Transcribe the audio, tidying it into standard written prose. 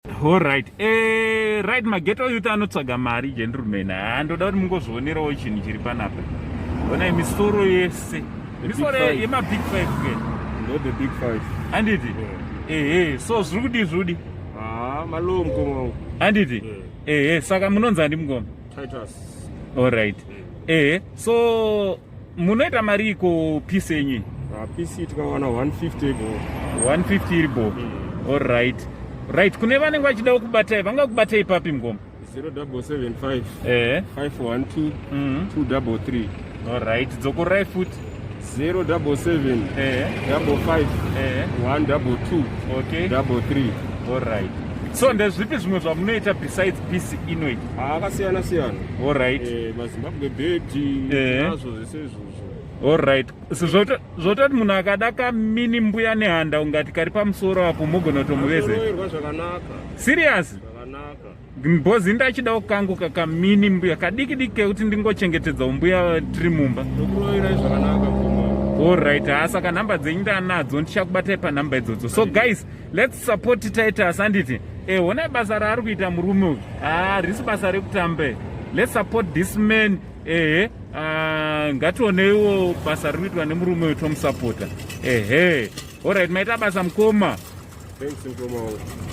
Alright. Right, Maghetto youth anotsvaga mari gentlemen. Ndoda kuti mungozvionerawo chinhu chiri panapa. Ona misoro yese. Misoro yema big 5 ke. Not the big 5. Anditi? So zviri kudi. Malo mkomo. Anditi? Saka munonzi andi mungoma. Titus. Alright. So munoita mari iko piece yenyu? Piece tikawana 150 go. 150 ribo. Alright. Right, kune vanenge vachida kubatai, vangakubatai papi mngoma? 0775 512 233. Alright, dzokorai futi 077 55 122 okay 33. Alright. So ndezvipi zvimwe zvamunoita besides piece inoi? Akasiyana siyana. Alright. Mazimbabwe bedi nazvo zvese izvozvo. Alright. Zvototi munhu akada kamini mbuya nehanda ungati kari pamusoro apo mogona kutomuvezera. Zvakanaka. Serious? Zvakanaka. Mbozi ndachida kangu kakamini mbuya kadiki kekuti ndingochengetedza umbuya tiri mumba. Ndokuroira zvakanaka kuma. Alright, saka nhamba dzenyu ndanadzo ndichakubatai panhamba idzodzo. So guys, let's support Titus handiti. Ona basa raari kuita murume uyu. Risi basa rekutambe. Let's support this man. Ngationeiwo basa riri kuitwa nemurume uyu tomusapota. Alright, maita basa mukoma. Thanks mukoma.